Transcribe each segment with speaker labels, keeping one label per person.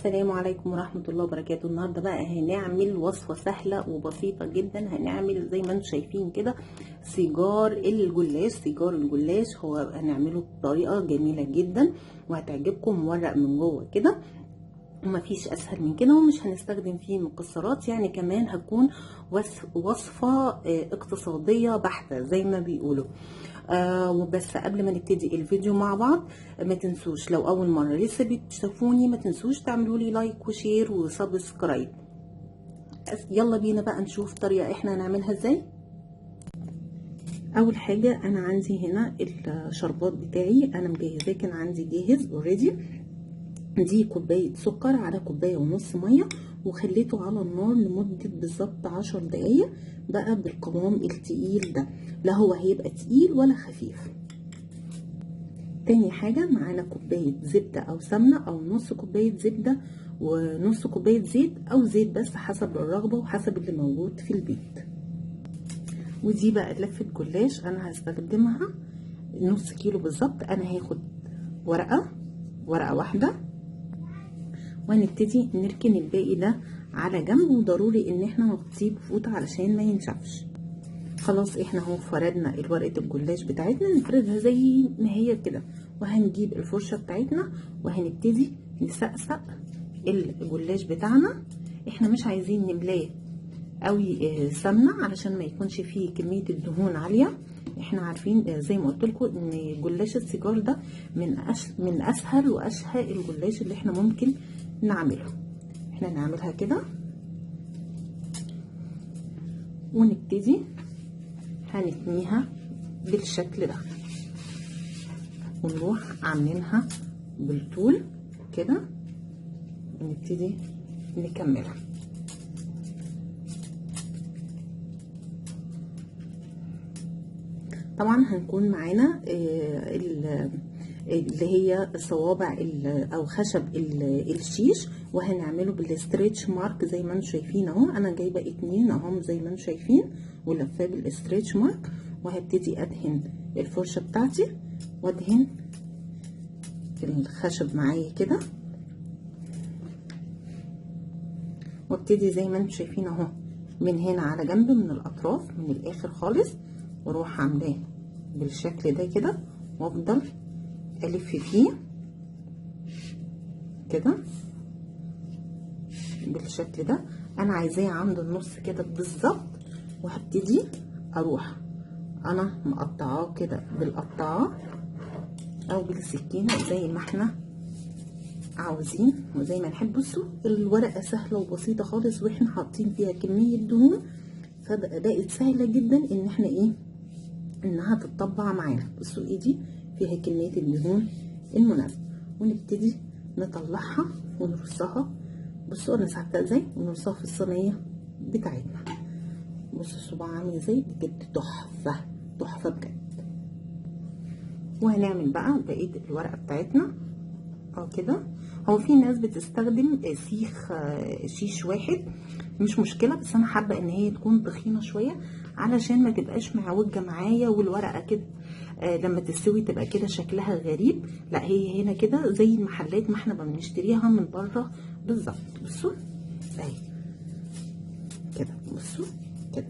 Speaker 1: السلام عليكم ورحمة الله وبركاته. النهاردة بقى هنعمل وصفة سهلة وبسيطة جدا. هنعمل زي ما انتم شايفين كده سيجار الجلاش. سيجار الجلاش هو هنعمله بطريقة جميلة جدا وهتعجبكم، مورق من جوه كده ومفيش اسهل من كده، ومش هنستخدم فيه مكسرات، يعني كمان هتكون وصفة اقتصادية بحتة زي ما بيقولوا. وبس قبل ما نبتدي الفيديو مع بعض ما تنسوش لو اول مرة لسه بتشوفوني ما تنسوش تعملوا لي لايك وشير وسبسكرايب. يلا بينا بقى نشوف طريقة احنا هنعملها ازاي. اول حاجة انا عندي هنا الشربات بتاعي انا مجهزاه، كان عندي جاهز اوريدي. دي كوباية سكر على كوباية ونص مية، وخليته على النار لمدة بالظبط 10 دقايق بقى بالقوام التقيل ده، لا هو هيبقى تقيل ولا خفيف. تاني حاجة معانا كوباية زبدة او سمنة، او نص كوباية زبدة ونص كوباية زيت، او زيت بس حسب الرغبة وحسب اللي موجود في البيت. ودي بقى لفة جلاش انا هستخدمها نص كيلو بالظبط. انا هاخد ورقة واحدة وهنبتدي نركن الباقي ده على جنب، وضروري ان احنا نغطيه بفوطه علشان ما ينشفش. خلاص احنا اهو فردنا الورقه الجلاش بتاعتنا، نفردها زي ما هي كده، وهنجيب الفرشه بتاعتنا وهنبتدي نسقسق الجلاش بتاعنا. احنا مش عايزين نملاه قوي سمنه علشان ما يكونش فيه كميه الدهون عاليه. احنا عارفين زي ما قلت لكم ان جلاش السيجار ده من اسهل واشهى الجلاش اللي احنا ممكن نعمله. احنا نعملها كده ونبتدي هنتنيها بالشكل ده، ونروح عاملينها بالطول كده ونبتدي نكملها. طبعا هنكون معانا اللي هي صوابع او خشب الشيش، وهنعمله بالستريتش مارك زي ما انتم شايفين اهو. انا جايبه 2 اهم زي ما انتم شايفين ولفاه بالستريتش مارك، وهبتدي ادهن الفرشه بتاعتي وادهن الخشب معايا كده، وابتدي زي ما انتم شايفين اهو من هنا على جنب من الاطراف من الاخر خالص، واروح عاملاه بالشكل ده كده، وافضل الف فيه كده بالشكل ده. انا عايزاه عند النص كده بالظبط، وهبتدي اروح انا مقطعاه كده بالقطاعه او بالسكينه زي ما احنا عاوزين وزي ما نحب. بصوا الورقه سهله وبسيطه خالص، واحنا حاطين فيها كميه دهون، فبقت سهله جدا ان احنا انها تتطبع معانا. بصوا ايدي فيها كميه الدهون المناسبه، ونبتدي نطلعها ونرصها. بصوا انا ساعدتها ازاي، ونرصها في الصينيه بتاعتنا. بصوا الصباع عامل ازاي بجد، تحفه تحفه بجد. وهنعمل بقى بقيه الورقه بتاعتنا او كده. هو في ناس بتستخدم سيخ شيش واحد، مش مشكله، بس انا حابه ان هي تكون تخينه شويه علشان ما تبقاش معوجه معايا، والورقه كده لما تستوي تبقى كده شكلها غريب. لا هي هنا كده زي المحلات ما احنا بنشتريها من بره بالظبط. بصوا اهي كده، بصوا كده.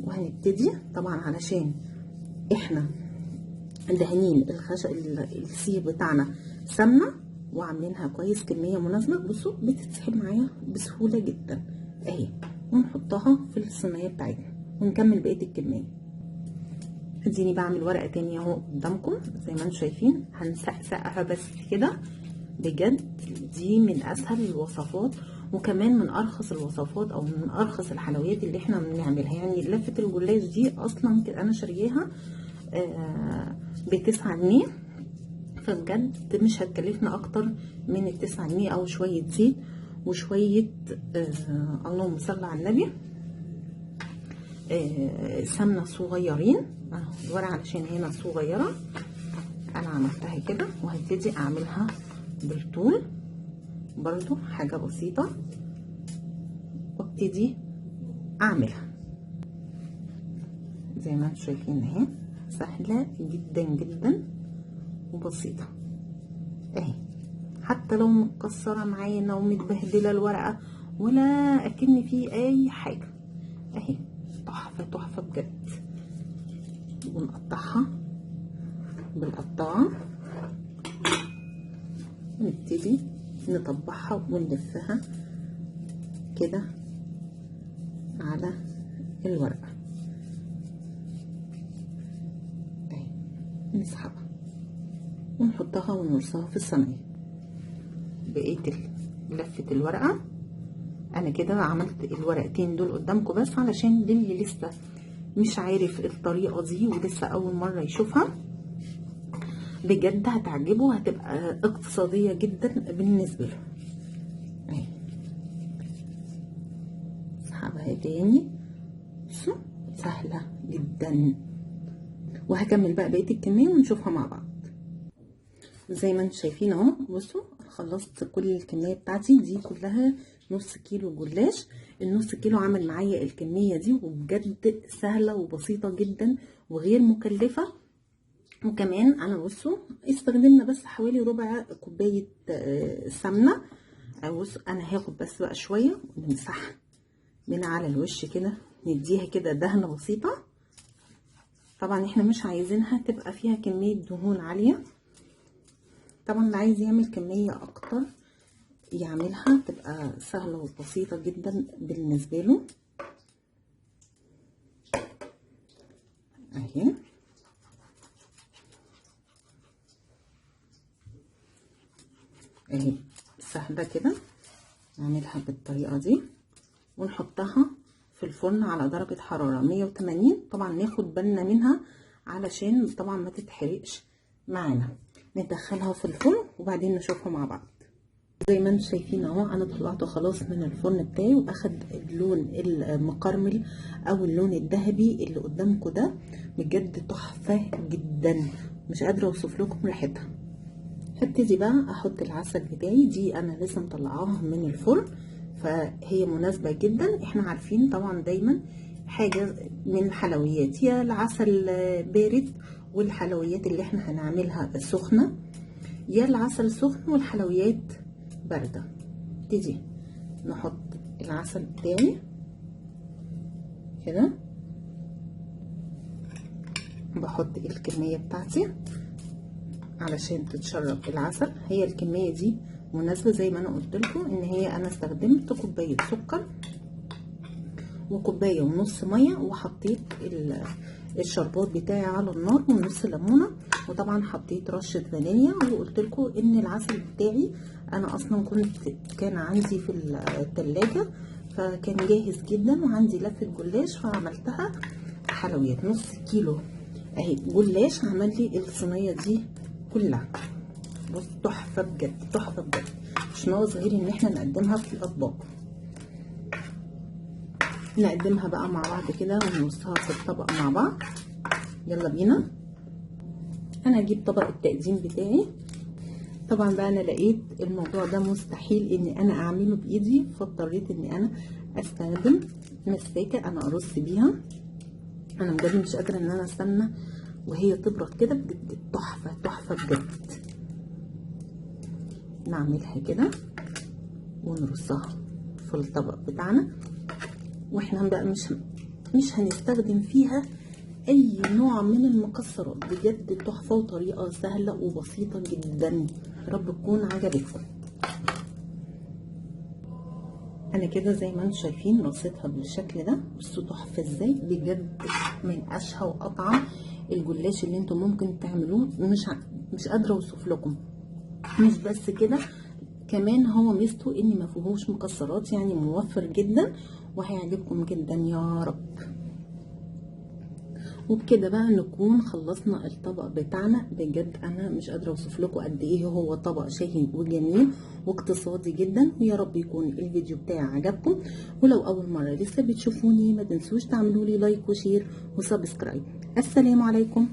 Speaker 1: وهنبتدي طبعا علشان احنا دهنين السيخ بتاعنا سمنه وعاملينها كويس كميه مناسبه. بصوا بتتسحب معايا بسهوله جدا اهي، ونحطها في الصينيه بتاعتنا ونكمل بقيه الكميه. اديني بعمل ورقه تانية اهو قدامكم زي ما انتم شايفين، هنسقسقها بس كده. بجد دي من اسهل الوصفات، وكمان من ارخص الوصفات او من ارخص الحلويات اللي احنا بنعملها. يعني لفه الجلاش دي اصلا انا شارياها ب9 جنيه، فبجد مش هتكلفنا اكتر من ال9 جنيه، او شويه زيت وشويه اللهم صل على النبي سمنه صغيرين. الورقه علشان هنا صغيره انا عملتها كده، وهبتدي اعملها بالطول برضو حاجه بسيطه، وابتدي اعملها زي ما انتم شايفين اهي، سهله جدا جدا وبسيطه اهي. حتى لو متكسره معانا ومتبهدله الورقه ولا اكن فيه اي حاجه اهي. تحفه تحفه بجد. ونقطعها بالقطاعه ونبتدي نطبعها ونلفها كده على الورقه اهي. نسحبها ونحطها ونرصها في الصينيه. بقيت لفه الورقه انا كده عملت الورقتين دول قدامكم بس علشان للي لسه مش عارف الطريقه دي ولسه اول مره يشوفها بجد هتعجبه، هتبقى اقتصاديه جدا بالنسبه له اهي. اسحبها تاني. بصوا سهله جدا. وهكمل بقى بقيه الكميه ونشوفها مع بعض. زي ما انتم شايفين اهو. بصوا خلصت كل الكميه بتاعتي دي كلها نص كيلو جلاش. النص كيلو عمل معايا الكميه دي وبجد سهله وبسيطه جدا وغير مكلفه. وكمان انا بصوا استخدمنا بس حوالي ربع كوبايه سمنه. بصوا انا هاخد بس بقى شويه ونمسحها من على الوش كده، نديها كده دهنه بسيطه. طبعا احنا مش عايزينها تبقى فيها كميه دهون عاليه. طبعا اللي عايز يعمل كميه اكتر يعملها، تبقى سهله وبسيطه جدا بالنسبه له اهي. اهي سهله كده. نعملها بالطريقه دي ونحطها في الفرن على درجه حراره 180. طبعا ناخد بالنا منها علشان طبعا ما تتحرقش معانا. ندخلها في الفرن وبعدين نشوفها مع بعض. زي ما انتم شايفين اهو انا طلعته خلاص من الفرن بتاعي واخد اللون المقرمل او اللون الذهبي اللي قدامكم ده. بجد تحفه جدا، مش قادره اوصف لكم ريحتها. هبتدي بقى احط العسل بتاعي. دي انا لسه مطلعاها من الفرن فهي مناسبه جدا. احنا عارفين طبعا دايما حاجه من الحلويات يا العسل بارد والحلويات اللي احنا هنعملها سخنه، يا العسل سخن والحلويات بارده. نبتدي نحط العسل بتاعي كده. بحط الكميه بتاعتي علشان تتشرب العسل. هي الكميه دي مناسبه زي ما انا قلت لكم ان هي انا استخدمت كوبايه سكر وكوبايه ونص ميه وحطيت الشربات بتاعي على النار ونص ليمونه. وطبعا حطيت رشه فانيليا. وقلت لكم ان العسل بتاعي انا اصلا كان عندي في الثلاجه فكان جاهز جدا وعندي لفه جلاش فعملتها حلويات. نص كيلو اهي جلاش عمل لي الصينيه دي كلها. بص تحفه بجد تحفه بجد. مش ناقص غير ان احنا نقدمها في الاطباق. نقدمها بقى مع بعض كده ونرصها في الطبق مع بعض. يلا بينا. انا هجيب طبق التقديم بتاعي. طبعا بقى انا لقيت الموضوع ده مستحيل ان انا اعمله بايدي فاضطريت ان انا استخدم مساكه انا ارص بيها. انا بجد مش قادره ان انا استنى وهي تبرد كده. بجد تحفه تحفه بجد. نعملها كده ونرصها في الطبق بتاعنا. واحنا بقى مش هنستخدم فيها اي نوع من المكسرات. بجد تحفه وطريقه سهله وبسيطه جدا. يا رب تكون عجبتكم. انا كده زي ما انتم شايفين رصيتها بالشكل ده. بصوا تحفه ازاي بجد. من اشهى واطعم الجلاش اللي انتم ممكن تعملوه. مش قادره اوصف لكم. مش بس كده كمان هو ميزته ان ما فيهوش مكسرات، يعني موفر جدا وهيعجبكم جدا يا رب. وبكده بقى نكون خلصنا الطبق بتاعنا. بجد انا مش قادره اوصف لكم قد ايه هو طبق شهي وجميل واقتصادي جدا. ويا رب يكون الفيديو بتاعي عجبكم. ولو اول مره لسه بتشوفوني ما تنسوش تعملوا لي لايك وشير وسبسكرايب. السلام عليكم.